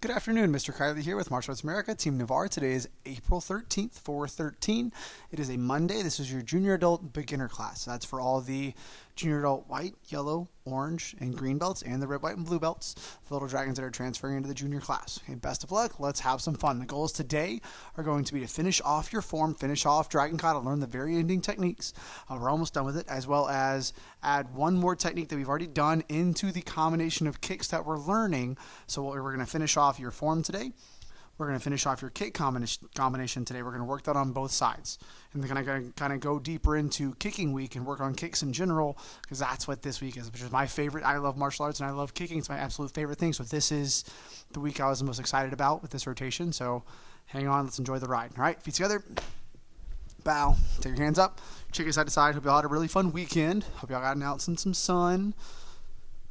Good afternoon, Mr. Kiley here with Martial Arts America, Team Navarre. Today is April 13th, 4/13. It is a Monday. This is your junior adult beginner class. That's for all the junior adult white, yellow, orange, and green belts, and the red, white, and blue belts, the little dragons that are transferring into the junior class. Okay, best of luck. Let's have some fun. The goals today are going to be to finish off your form, finish off Dragon Kata, learn the very ending techniques. We're almost done with it, as well as add one more technique that we've already done into the combination of kicks that we're learning. So we're going to finish off your form today. We're going to finish off your kick combination today. We're going to work that on both sides. And we're going to kind of go deeper into kicking week and work on kicks in general, because that's what this week is, which is my favorite. I love martial arts and I love kicking. It's my absolute favorite thing. So this is the week I was the most excited about with this rotation. So hang on. Let's enjoy the ride. All right, feet together. Bow. Take your hands up. Shake it side to side. Hope you all had a really fun weekend. Hope y'all got out in some sun.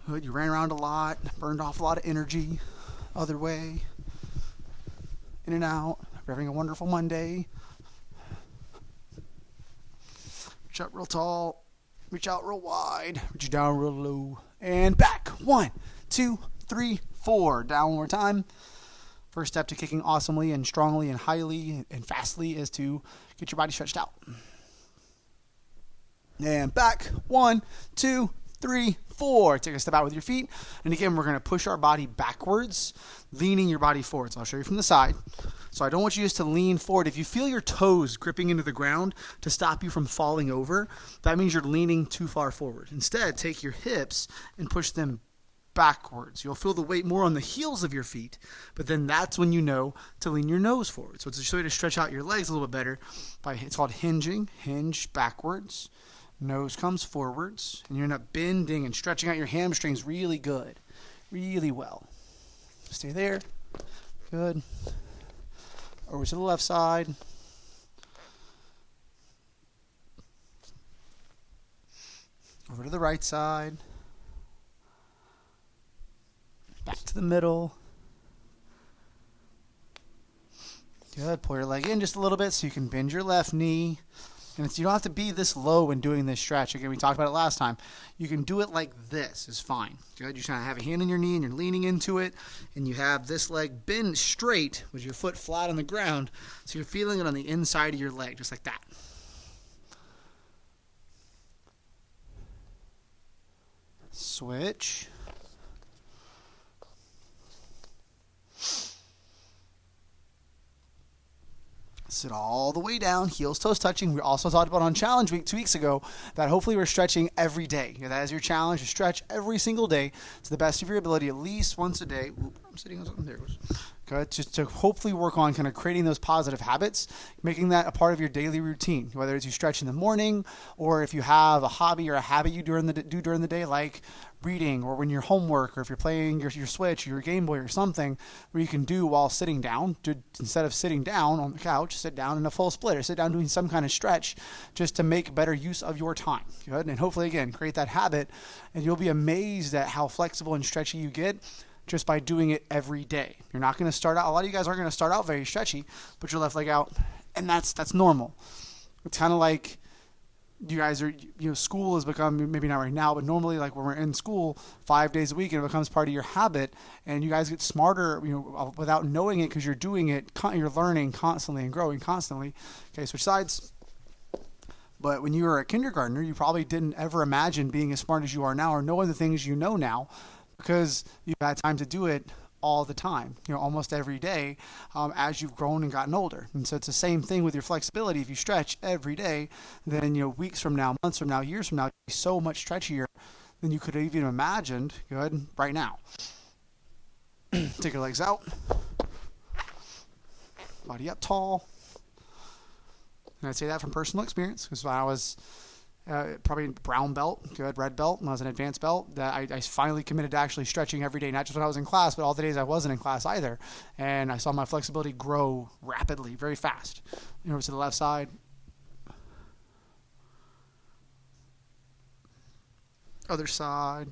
Good. You ran around a lot. Burned off a lot of energy. Other way. In and out. We're having a wonderful Monday. Reach up real tall. Reach out real wide. Reach down real low. And back. 1, 2, 3, 4. Down one more time. First step to kicking awesomely and strongly and highly and fastly is to get your body stretched out. And back. 1, 2, 3, 4. Take a step out with your feet. And again, we're going to push our body backwards, leaning your body forward. So I'll show you from the side. So I don't want you just to lean forward. If you feel your toes gripping into the ground to stop you from falling over, that means you're leaning too far forward. Instead, take your hips and push them backwards. You'll feel the weight more on the heels of your feet, but then that's when you know to lean your nose forward. So it's a way to stretch out your legs a little bit better. It's called hinging. Hinge backwards. Nose comes forwards, and you end up bending and stretching out your hamstrings really good, really well. Stay there. Good. Over to the left side. Over to the right side. Back to the middle. Good. Pull your leg in just a little bit so you can bend your left knee. And you don't have to be this low when doing this stretch. Again, we talked about it last time. You can do it like this is fine. Good. You just kind of have a hand on your knee and you're leaning into it. And you have this leg bend straight with your foot flat on the ground. So you're feeling it on the inside of your leg, just like that. Switch. Sit all the way down, heels, toes touching. We also talked about on challenge week 2 weeks ago that hopefully we're stretching every day. That is your challenge, to stretch every single day to the best of your ability, at least once a day. Oop, I'm sitting on something. There it goes. Good. Just to hopefully work on kind of creating those positive habits, making that a part of your daily routine, whether it's you stretch in the morning or if you have a hobby or a habit you do during the day, like reading, or when you're homework, or if you're playing your Switch or your Game Boy or something where you can do while sitting down. Instead of sitting down on the couch, sit down in a full split or sit down doing some kind of stretch just to make better use of your time. Good. And hopefully, again, create that habit, and you'll be amazed at how flexible and stretchy you get just by doing it every day. You're not going to start out, a lot of you guys aren't going to start out very stretchy, put your left leg out, and that's normal. It's kind of like you guys are, school has become, maybe not right now, but normally like when we're in school 5 days a week and it becomes part of your habit, and you guys get smarter, without knowing it, because you're doing it, you're learning constantly and growing constantly. Okay, switch sides. But when you were a kindergartner, you probably didn't ever imagine being as smart as you are now or knowing the things you know now, because you've had time to do it all the time, almost every day, as you've grown and gotten older. And so it's the same thing with your flexibility. If you stretch every day, then weeks from now, months from now, years from now, you'll be so much stretchier than you could have even imagined. Good. Right now. Take your legs out. Body up tall. And I'd say that from personal experience, because when I was probably brown belt, good, red belt, when I was an advanced belt, that I finally committed to actually stretching every day, not just when I was in class, but all the days I wasn't in class either. And I saw my flexibility grow rapidly, very fast. Over to the left side. Other side.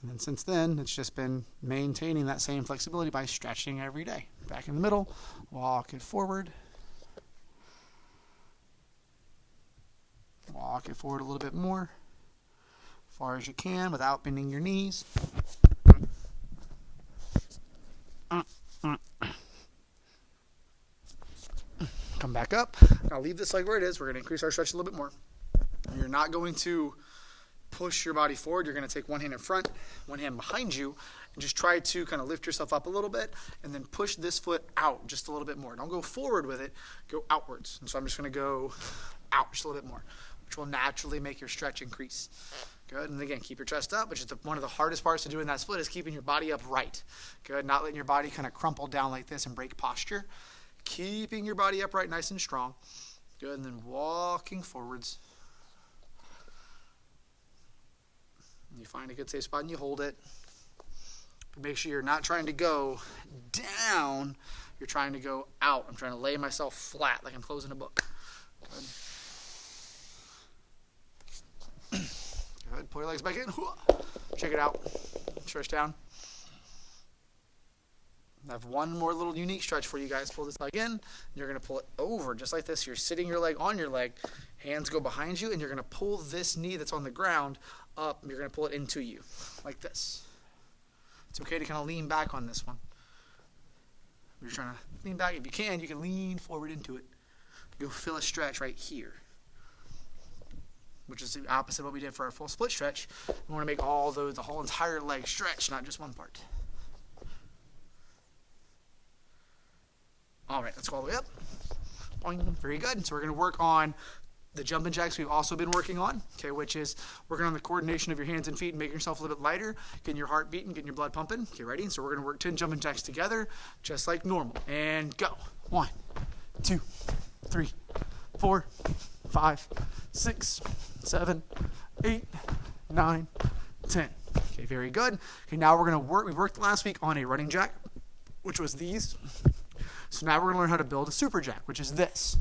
And then since then, it's just been maintaining that same flexibility by stretching every day. Back in the middle, walk it forward. Walk it forward a little bit more. far as you can without bending your knees. Come back up. Now leave this leg where it is. We're going to increase our stretch a little bit more. You're not going to push your body forward. You're going to take one hand in front, one hand behind you, and just try to kind of lift yourself up a little bit and then push this foot out just a little bit more. Don't go forward with it. Go outwards. And so I'm just going to go out just a little bit more, which will naturally make your stretch increase. Good. And again, keep your chest up, which is one of the hardest parts to do in that split is keeping your body upright. Good. Not letting your body kind of crumple down like this and break posture. Keeping your body upright nice and strong. Good. And then walking forwards. You find a good safe spot and you hold it. But make sure you're not trying to go down. You're trying to go out. I'm trying to lay myself flat like I'm closing a book. Good. Good. Pull your legs back in. Check it out. Stretch down. I have one more little unique stretch for you guys. Pull this leg in. You're going to pull it over just like this. You're sitting your leg on your leg. Hands go behind you, and you're going to pull this knee that's on the ground up. You're going to pull it into you like this. It's okay to kind of lean back on this one. If you're trying to lean back, if you can lean forward into it. You'll feel a stretch right here, which is the opposite of what we did for our full split stretch. We want to make the whole entire leg stretch, not just one part. All right, let's go all the way up. Boing. Very good. So we're going to work on the jumping jacks we've also been working on, okay, which is working on the coordination of your hands and feet and making yourself a little bit lighter, getting your heart beating, getting your blood pumping. Okay, ready? So we're going to work 10 jumping jacks together, just like normal. And go. 1, 2, 3, 4, 5, 6, 7, 8, 9, 10. Okay, very good. Okay, now we're going to work. We worked last week on a running jack, which was these. So now we're going to learn how to build a super jack, which is this.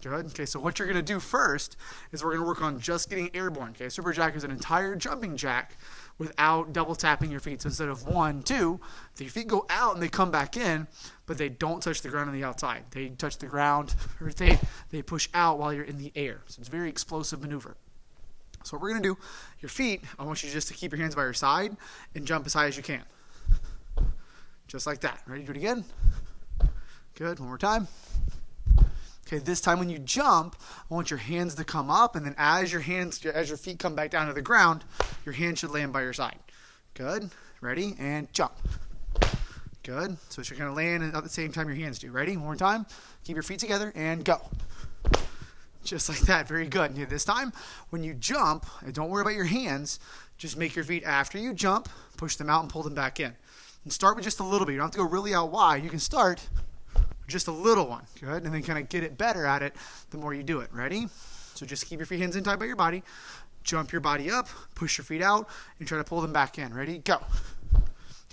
Good. Okay, so what you're going to do first is we're going to work on just getting airborne. Okay, super jack is an entire jumping jack without double tapping your feet. So instead of 1, 2, your feet go out and they come back in, but they don't touch the ground on the outside. They touch the ground, or they push out while you're in the air. So it's a very explosive maneuver. So what we're going to do, your feet, I want you just to keep your hands by your side and jump as high as you can. Just like that. Ready? Do it again. Good. One more time. Okay, this time when you jump, I want your hands to come up, and then as your feet come back down to the ground, your hands should land by your side. Good. Ready? And jump. Good. So you're going to land at the same time your hands do. Ready? One more time. Keep your feet together and go. Just like that. Very good. And this time, when you jump, don't worry about your hands. Just make your feet after you jump, push them out and pull them back in. And start with just a little bit. You don't have to go really out wide. You can start just a little one. Good. And then kind of get it better at it the more you do it. Ready? So just keep your hands in tight by your body. Jump your body up, push your feet out, and try to pull them back in. Ready? Go.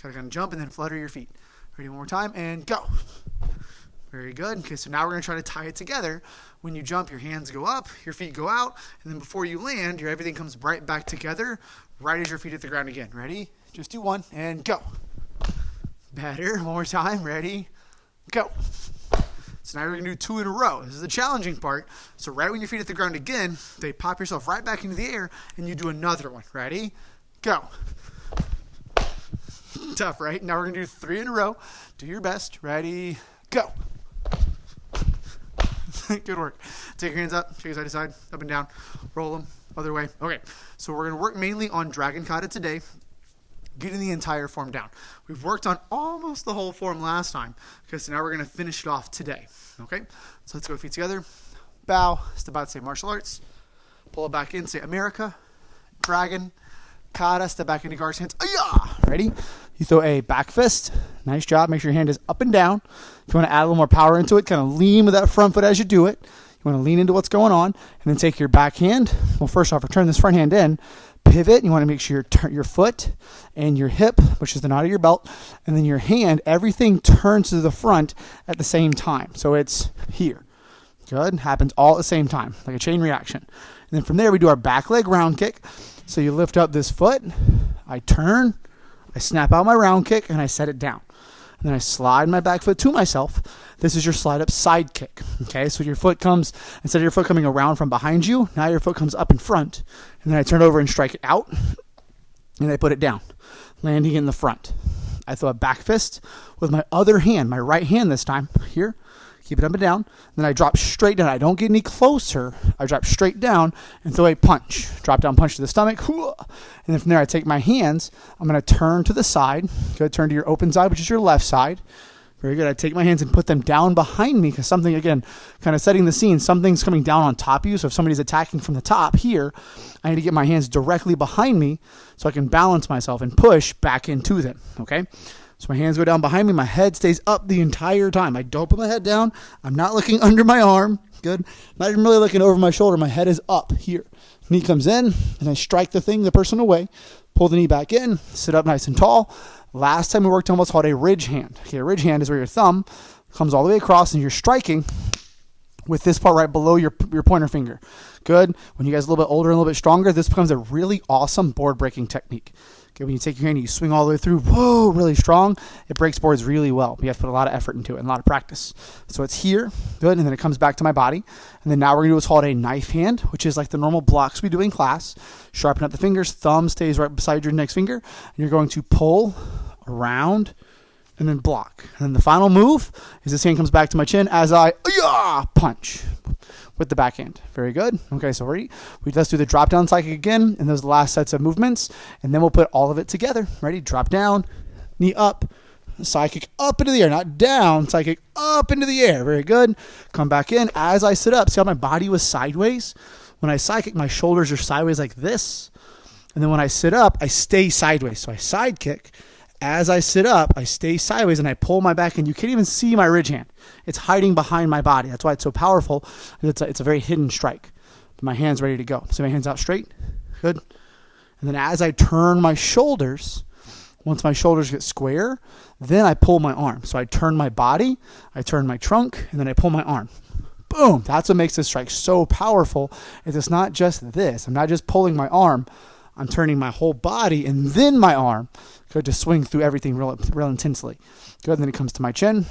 Kind of jump and then flutter your feet. Ready? One more time and go. Very good. Okay, so now we're going to try to tie it together. When you jump, your hands go up, your feet go out, and then before you land, everything comes right back together, right as your feet hit the ground again. Ready? Just do one and go. Better. One more time. Ready? Go. So now we're going to do 2 in a row. This is the challenging part. So right when your feet hit the ground again, they pop yourself right back into the air, and you do another one. Ready? Go. Tough, right? Now we're going to do 3 in a row. Do your best. Ready? Go. Good work. Take your hands up, shake your side to side, up and down, roll them, other way. Okay, so we're going to work mainly on Dragon Kata today, getting the entire form down. We've worked on almost the whole form last time, okay, so now we're going to finish it off today. Okay, so let's go feet together, bow, step out, say martial arts, pull it back in, say America, Dragon Kata, step back into guard's hands, Ayah! Ready? You throw a back fist. Nice job. Make sure your hand is up and down. If you want to add a little more power into it, kind of lean with that front foot as you do it. You want to lean into what's going on, and then take your back hand. Well, first off, return this front hand in. Pivot. You want to make sure your foot and your hip, which is the knot of your belt, and then your hand, everything turns to the front at the same time. So it's here. Good. Happens all at the same time, like a chain reaction. And then from there, we do our back leg round kick. So you lift up this foot. I turn. I snap out my round kick, and I set it down. And then I slide my back foot to myself. This is your slide up side kick. Okay, so your foot comes, instead of your foot coming around from behind you, now your foot comes up in front. And then I turn over and strike it out. And I put it down, landing in the front. I throw a back fist with my other hand, my right hand this time, here. Keep it up and down. Then I drop straight down. I don't get any closer. I drop straight down and throw a punch. Drop down punch to the stomach. And then from there, I take my hands. I'm going to turn to the side. Go turn to your open side, which is your left side. Very good. I take my hands and put them down behind me because something, again, kind of setting the scene, something's coming down on top of you. So if somebody's attacking from the top here, I need to get my hands directly behind me so I can balance myself and push back into them. Okay? So my hands go down behind me. My head stays up the entire time. I don't put my head down. I'm not looking under my arm. Good. Not even really looking over my shoulder. My head is up here. Knee comes in, and I strike the person away. Pull the knee back in. Sit up nice and tall. Last time we worked on what's called a ridge hand. Okay, a ridge hand is where your thumb comes all the way across, and you're striking with this part right below your pointer finger. Good. When you guys are a little bit older and a little bit stronger, this becomes a really awesome board breaking technique. Okay, when you take your hand and you swing all the way through, whoa, really strong, it breaks boards really well. You have to put a lot of effort into it and a lot of practice. So it's here, good, and then it comes back to my body. And then now we're going to do what's called a knife hand, which is like the normal blocks we do in class. Sharpen up the fingers, thumb stays right beside your next finger, and you're going to pull around and then block. And then the final move is this hand comes back to my chin as I punch with the backhand. Very good. Okay, so let's do the drop down side kick again in those last sets of movements, and then we'll put all of it together. Ready? Drop down, knee up, side kick up into the air, not down, side kick up into the air. Very good. Come back in as I sit up. See how my body was sideways? When I side kick, my shoulders are sideways like this, and then when I sit up, I stay sideways. So I side kick. As I sit up, I stay sideways and I pull my back in. You can't even see my ridge hand. It's hiding behind my body. That's why it's so powerful. It's a very hidden strike. But my hand's ready to go. So my hands out straight. Good. And then as I turn my shoulders, once my shoulders get square, then I pull my arm. So I turn my body, I turn my trunk, and then I pull my arm. Boom. That's what makes this strike so powerful. It's not just this. I'm not just pulling my arm. I'm turning my whole body and then my arm. Good, to swing through everything real intensely. Good, and then it comes to my chin.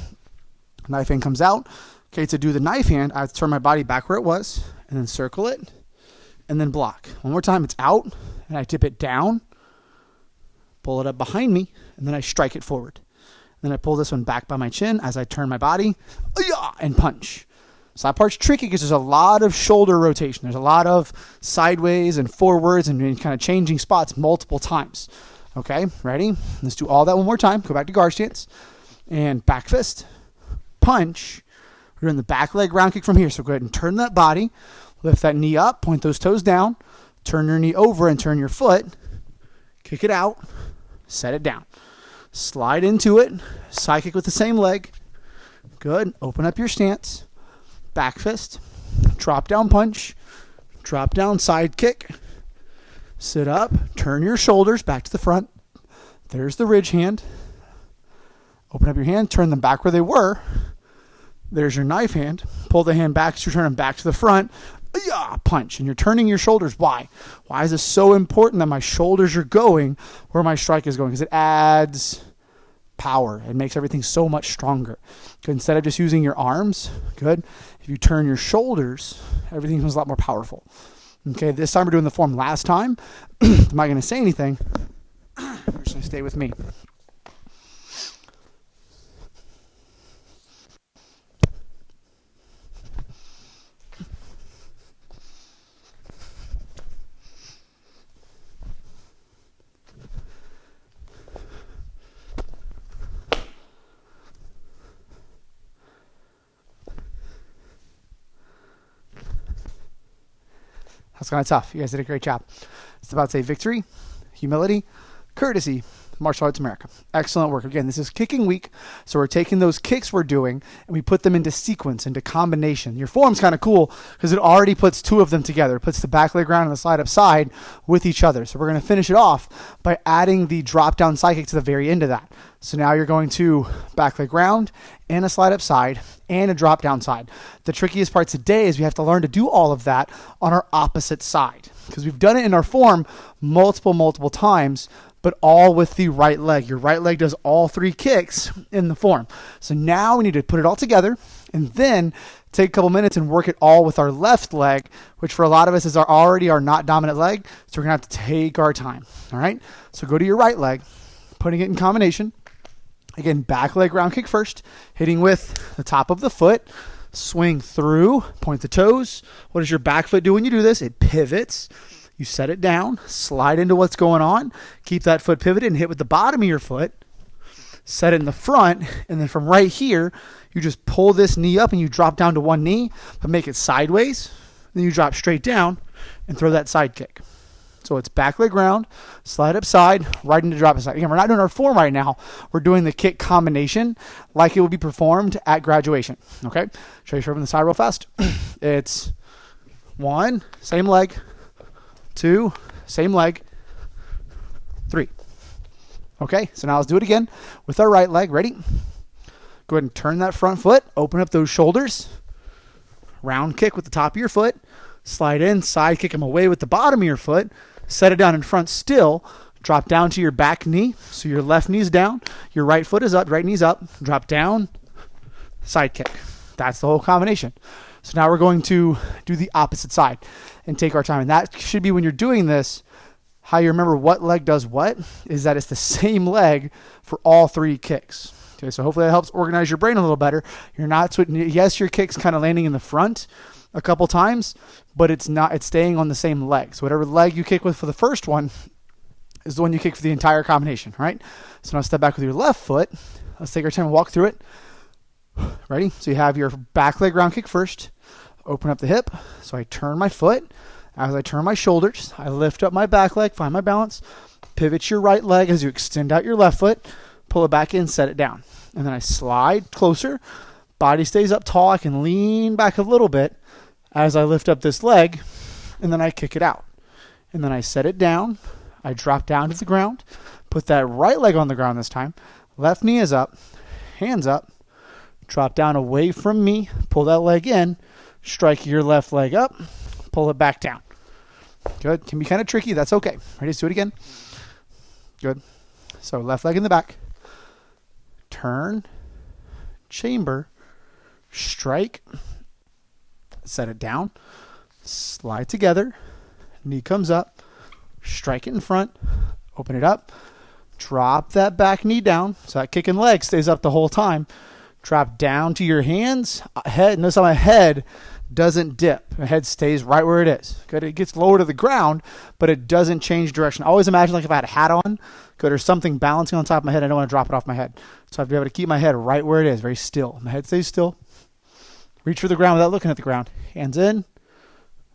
Knife hand comes out. Okay, to do the knife hand, I have to turn my body back where it was and then circle it and then block. One more time, it's out and I tip it down, pull it up behind me, and then I strike it forward. Then I pull this one back by my chin as I turn my body and punch. So that part's tricky because there's a lot of shoulder rotation. There's a lot of sideways and forwards and kind of changing spots multiple times. Okay, ready? Let's do all that one more time. Go back to guard stance. And back fist, punch. We're doing the back leg round kick from here. So go ahead and turn that body. Lift that knee up. Point those toes down. Turn your knee over and turn your foot. Kick it out. Set it down. Slide into it. Side kick with the same leg. Good. Open up your stance. Back fist. Drop down punch. Drop down side kick. Sit up, turn your shoulders back to the front. There's the ridge hand. Open up your hand, turn them back where they were. There's your knife hand. Pull the hand back, so you turn them back to the front. Punch, and you're turning your shoulders. Why? Why is this so important that my shoulders are going where my strike is going? Because it adds power. It makes everything so much stronger. Instead of just using your arms, good. If you turn your shoulders, everything becomes a lot more powerful. Okay, this time we're doing the form last time. I'm not going to say anything. You're just going to stay with me. That's kind of tough. You guys did a great job. It's about to say victory, humility, courtesy, martial arts America. Excellent work. Again, this is kicking week, so we're taking those kicks we're doing and we put them into sequence, into combination. Your form's kind of cool because it already puts two of them together. It puts the back leg round and the slide up side with each other. So we're going to finish it off by adding the drop down side kick to the very end of that. So now you're going to back leg round and a slide up side and a drop down side. The trickiest part today is we have to learn to do all of that on our opposite side because we've done it in our form multiple times, but all with the right leg. Your right leg does all 3 kicks in the form. So now we need to put it all together and then take a couple minutes and work it all with our left leg, which for a lot of us is already our not dominant leg. So we're going to have to take our time. All right. So go to your right leg, putting it in combination. Again, back leg round kick first, hitting with the top of the foot. Swing through, point the toes. What does your back foot do when you do this? It pivots. You set it down, slide into what's going on. Keep that foot pivoted and hit with the bottom of your foot. Set it in the front, and then from right here, you just pull this knee up and you drop down to one knee, but make it sideways. Then you drop straight down and throw that side kick. So it's back leg round, slide up side, right into drop side. Again, we're not doing our form right now. We're doing the kick combination like it would be performed at graduation. Okay? Show you from the side real fast. It's 1, same leg. 2, same leg. 3. Okay, so now let's do it again with our right leg. Ready? Go ahead and turn that front foot. Open up those shoulders. Round kick with the top of your foot. Slide in, side kick them away with the bottom of your foot. Set it down in front still. Drop down to your back knee. So your left knee's down. Your right foot is up. Right knee's up. Drop down. Side kick. That's the whole combination. So now we're going to do the opposite side and take our time. And that should be when you're doing this, how you remember what leg does what is that it's the same leg for all 3 kicks. Okay, so hopefully that helps organize your brain a little better. You're not switching. Yes, your kick's kind of landing in the front a couple times, but it's staying on the same leg. So whatever leg you kick with for the first one is the one you kick for the entire combination, right? So now step back with your left foot. Let's take our time and walk through it. Ready? So you have your back leg round kick first. Open up the hip. So I turn my foot. As I turn my shoulders, I lift up my back leg, find my balance. Pivot your right leg as you extend out your left foot. Pull it back in, set it down. And then I slide closer. Body stays up tall. I can lean back a little bit as I lift up this leg, and then I kick it out. And then I set it down. I drop down to the ground. Put that right leg on the ground this time. Left knee is up. Hands up. Drop down away from me. Pull that leg in. Strike your left leg up. Pull it back down. Good. Can be kind of tricky. That's okay. Ready? Let's do it again. Good. So left leg in the back. Turn. Chamber. Strike. Set it down. Slide together. Knee comes up. Strike it in front. Open it up. Drop that back knee down. So that kick and leg stays up the whole time. Drop down to your hands. Head. Notice how my head doesn't dip. My head stays right where it is. Good. It gets lower to the ground, but it doesn't change direction. I always imagine like if I had a hat on, good, or something balancing on top of my head. I don't want to drop it off my head. So I have to be able to keep my head right where it is, very still. My head stays still. Reach for the ground without looking at the ground. Hands in.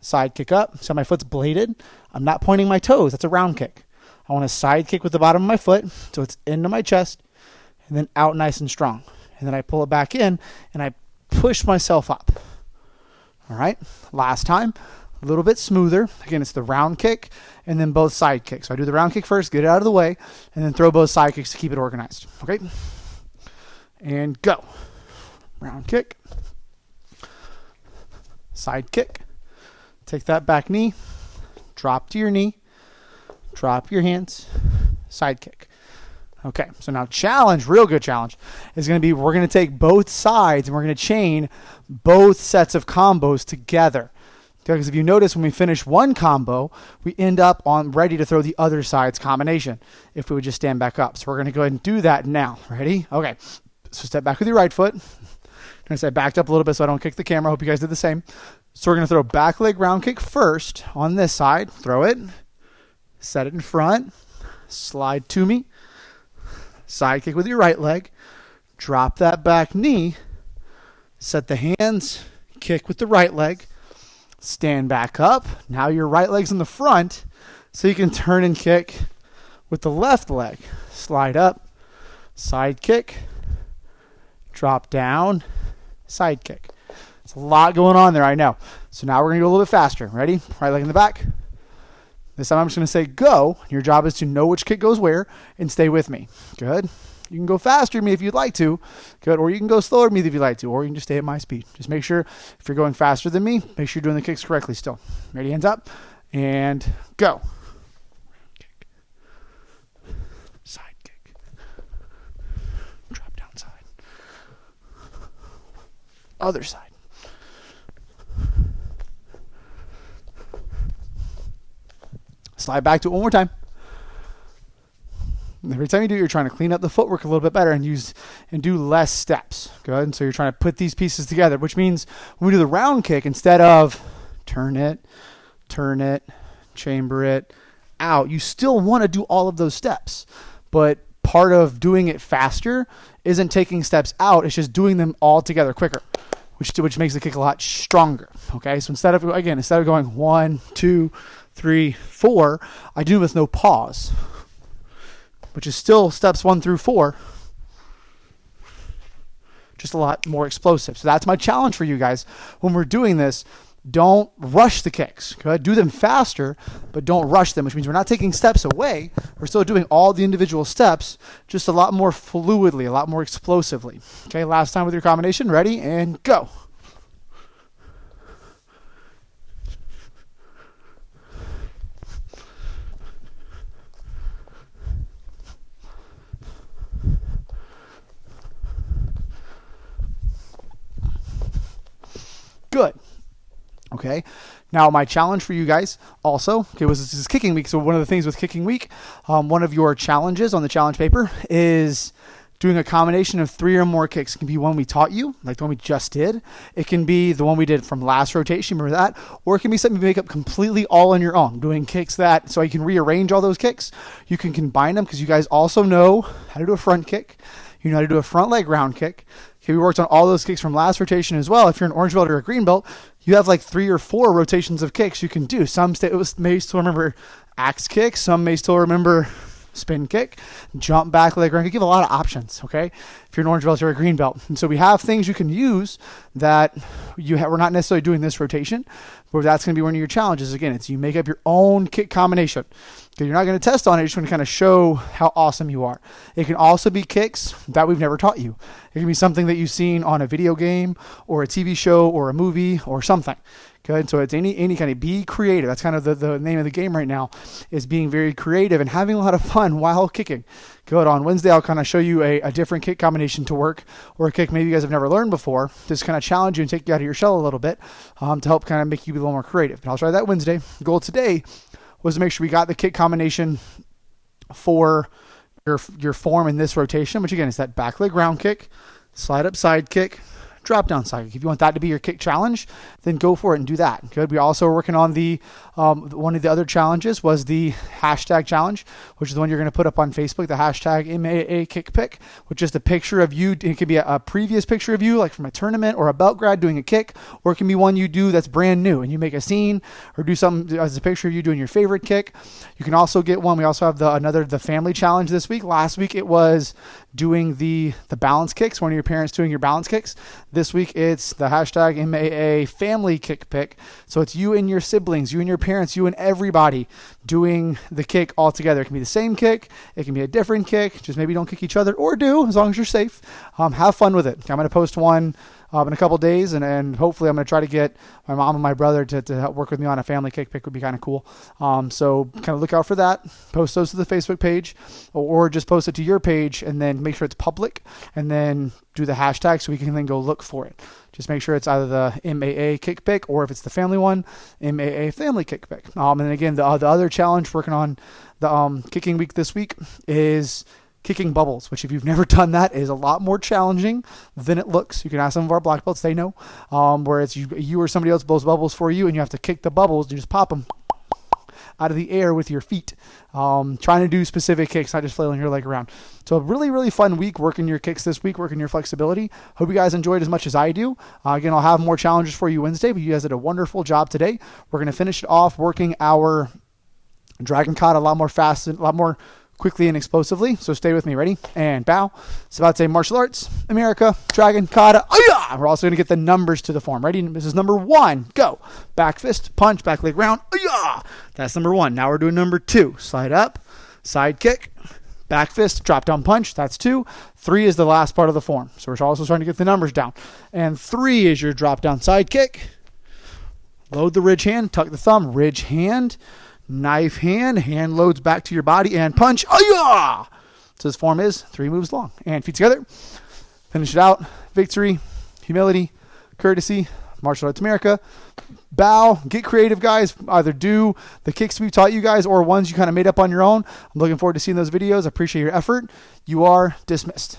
Side kick up. So my foot's bladed. I'm not pointing my toes. That's a round kick. I want a side kick with the bottom of my foot so it's into my chest and then out nice and strong. And then I pull it back in and I push myself up. All right. Last time, a little bit smoother. Again, it's the round kick and then both side kicks. So I do the round kick first, get it out of the way, and then throw both side kicks to keep it organized. Okay. And go. Round kick. Side kick. Take that back knee. Drop to your knee. Drop your hands. Side kick. Okay, so now challenge, real good challenge, is going to be we're going to take both sides and we're going to chain both sets of combos together. Because if you notice, when we finish one combo, we end up on ready to throw the other side's combination if we would just stand back up. So we're going to go ahead and do that now. Ready? Okay, so step back with your right foot. Notice I backed up a little bit so I don't kick the camera. I hope you guys did the same. So we're going to throw back leg round kick first on this side. Throw it. Set it in front. Slide to me. Side kick with your right leg. Drop that back knee. Set the hands. Kick with the right leg. Stand back up. Now your right leg's in the front, so you can turn and kick with the left leg. Slide up. Side kick. Drop down. Side kick. It's a lot going on there, I know. So now we're going to go a little bit faster. Ready? Right leg in the back. This time I'm just going to say go. Your job is to know which kick goes where and stay with me. Good. You can go faster than me if you'd like to. Good. Or you can go slower than me if you'd like to. Or you can just stay at my speed. Just make sure if you're going faster than me, make sure you're doing the kicks correctly still. Ready? Hands up. And go. Other side. Slide back to it one more time. And every time you do it, you're trying to clean up the footwork a little bit better and do less steps. Good. And so you're trying to put these pieces together, which means when we do the round kick, instead of turn it, chamber it, out, you still want to do all of those steps. But part of doing it faster isn't taking steps out, it's just doing them all together quicker, which makes the kick a lot stronger. Okay, so instead of going 1, 2, 3, 4, I do with no pause, which is still steps 1 through 4, just a lot more explosive. So that's my challenge for you guys when we're doing this. Don't rush the kicks. Okay? Do them faster, but don't rush them, which means we're not taking steps away. We're still doing all the individual steps, just a lot more fluidly, a lot more explosively. Okay, last time with your combination. Ready, and go. Good. Okay. Now my challenge for you guys also, this is kicking week. So one of the things with kicking week, one of your challenges on the challenge paper is doing a combination of 3 or more kicks. It can be one we taught you, like the one we just did. It can be the one we did from last rotation, remember that? Or it can be something you make up completely all on your own, doing kicks so you can rearrange all those kicks. You can combine them because you guys also know how to do a front kick. You know how to do a front leg round kick. Okay, we worked on all those kicks from last rotation as well. If you're an orange belt or a green belt, you have like 3 or 4 rotations of kicks you can do. Some may still remember axe kick. Some may still remember spin kick, jump back leg round kick. You have a lot of options, okay? If you're an orange belt or a green belt. And so we have things you can use that we're not necessarily doing this rotation, but that's going to be one of your challenges. Again, it's you make up your own kick combination. Okay, you're not going to test on it. You're just going to kind of show how awesome you are. It can also be kicks that we've never taught you. It can be something that you've seen on a video game or a TV show or a movie or something. Good. So it's any kind of be creative. That's kind of the name of the game right now, is being very creative and having a lot of fun while kicking. Good. On Wednesday, I'll kind of show you a different kick combination to work, or a kick maybe you guys have never learned before. Just kind of challenge you and take you out of your shell a little bit to help kind of make you be a little more creative. But I'll try that Wednesday. The goal today was to make sure we got the kick combination for your form in this rotation, which again is that back leg round kick, slide up side kick, drop down side kick. If you want that to be your kick challenge, then go for it and do that. Good. We also are working on one of the other challenges was the hashtag challenge, which is the one you're going to put up on Facebook, the hashtag MAA kick pick, which is the picture of you. It could be a previous picture of you, like from a tournament or a belt grad doing a kick, or it can be one you do that's brand new and you make a scene or do something as a picture of you doing your favorite kick. You can also get one. We also have the family challenge this week. Last week it was doing the balance kicks, one of your parents doing your balance kicks. This week it's the hashtag MAA family kick pick. So it's you and your siblings, you and your parents, you and everybody doing the kick all together. It can be the same kick. It can be a different kick. Just maybe don't kick each other, or do, as long as you're safe. Have fun with it. I'm going to post one in a couple days, and hopefully I'm going to try to get my mom and my brother to help work with me on a family kick pick. Would be kind of cool. So kind of look out for that. Post those to the Facebook page, or just post it to your page and then make sure it's public, and then do the hashtag so we can then go look for it. Just make sure it's either the MAA kick pick, or if it's the family one, MAA family kick pick. And then again, the other challenge working on the kicking week this week is kicking bubbles, which if you've never done that is a lot more challenging than it looks. You can ask some of our black belts, they know, where it's you or somebody else blows bubbles for you and you have to kick the bubbles. You just pop them out of the air with your feet, trying to do specific kicks, not just flailing your leg around. So a really, really fun week working your kicks this week, working your flexibility. Hope you guys enjoyed as much as I do. Again, I'll have more challenges for you Wednesday, but you guys did a wonderful job today. We're going to finish it off working our dragon kata a lot more fast, a lot more quickly and explosively. So stay with me. Ready? And bow. It's about to say martial arts, America, dragon, kata. Oh-yeah! We're also going to get the numbers to the form. Ready? This is number 1. Go. Back fist, punch, back leg round. Oh-yeah! That's number 1. Now we're doing number 2. Slide up, side kick, back fist, drop down punch. That's 2. 3 is the last part of the form. So we're also starting to get the numbers down. And 3 is your drop down side kick. Load the ridge hand, tuck the thumb, ridge hand, knife hand, hand loads back to your body, and punch. Oh yeah! So this form is 3 moves long. And feet together. Finish it out. Victory, humility, courtesy Martial Arts America. Bow, get creative, guys. Either do the kicks we've taught you guys or ones you kind of made up on your own. I'm looking forward to seeing those videos. I appreciate your effort. You are dismissed.